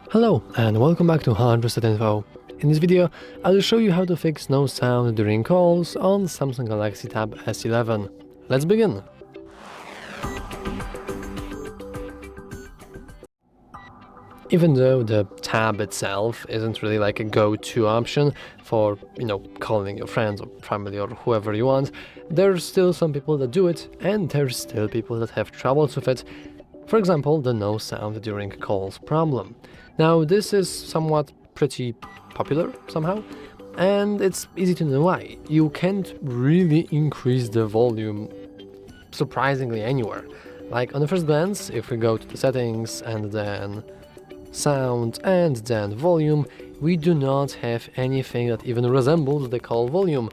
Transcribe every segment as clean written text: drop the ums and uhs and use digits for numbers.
Hello and welcome back to 100% Info. In this video, I'll show you how to fix no sound during calls on Samsung Galaxy Tab S11. Let's begin! Even though the tab itself isn't really like a go-to option for, calling your friends or family or whoever you want, there's still some people that do it, and there's still people that have troubles with it. For example, the no sound during calls problem. Now, this is somewhat pretty popular somehow, and it's easy to know why. You can't really increase the volume surprisingly anywhere. Like on the first glance, if we go to the settings and then sound and then volume, we do not have anything that even resembles the call volume.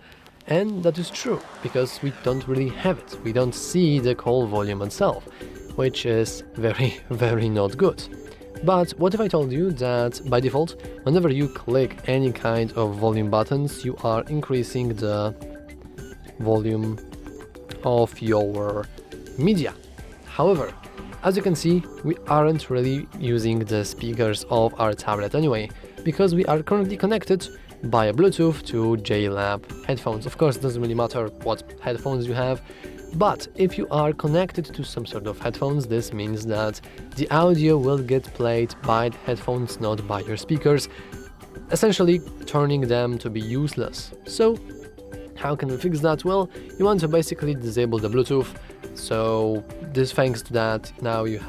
And that is true, because we don't really have it. We don't see the call volume itself, which is very, very not good. But what if I told you that by default, whenever you click any kind of volume buttons, you are increasing the volume of your media. However, as you can see, we aren't really using the speakers of our tablet anyway, because we are currently connected by Bluetooth to JLab headphones. Of course, it doesn't really matter what headphones you have, but if you are connected to some sort of headphones, this means that the audio will get played by the headphones, not by your speakers, essentially turning them to be useless. So, how can we fix that? Well, you want to basically disable the Bluetooth. So this thanks to that, now you've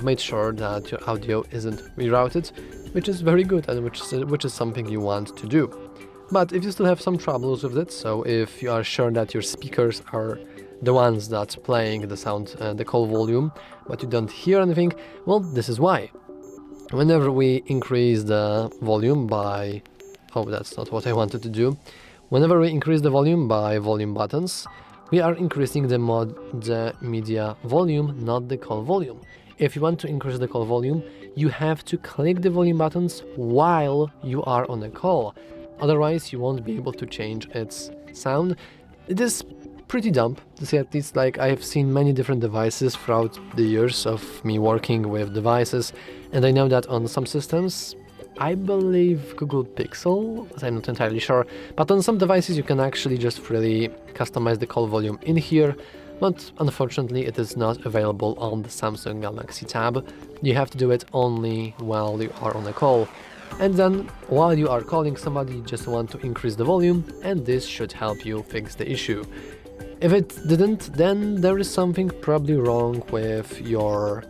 made sure that your audio isn't rerouted, which is very good and which is something you want to do. But if you still have some troubles with it, so if you are sure that your speakers are the ones that's playing the sound and the call volume, but you don't hear anything, well, this is why. Whenever we increase the volume by... oh, that's not what I wanted to do. Whenever we increase the volume by volume buttons, we are increasing the media volume, not the call volume. If you want to increase the call volume, you have to click the volume buttons while you are on a call. Otherwise, you won't be able to change its sound. It is pretty dumb, to say at least. Like, I have seen many different devices throughout the years of me working with devices, and I know that on some systems, I believe Google Pixel, I'm not entirely sure, but on some devices you can actually just freely customize the call volume in here, but unfortunately it is not available on the Samsung Galaxy Tab. You have to do it only while you are on a call. And then, while you are calling somebody, you just want to increase the volume, and this should help you fix the issue. If it didn't, then there is something probably wrong with your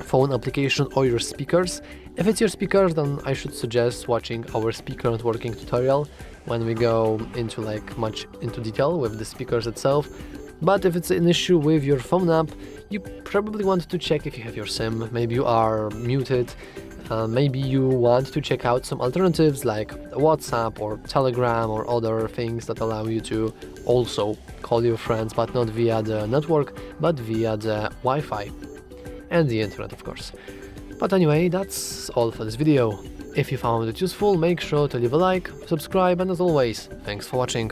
phone application or your speakers. If it's your speakers, then I should suggest watching our speaker networking tutorial when we go into much into detail with the speakers itself. But if it's an issue with your phone app, you probably want to check if you have your SIM, maybe you are muted, maybe you want to check out some alternatives like WhatsApp or Telegram or other things that allow you to also call your friends, but not via the network, but via the Wi-Fi and the internet, of course. But anyway, that's all for this video. If you found it useful, make sure to leave a like, subscribe, and as always, thanks for watching.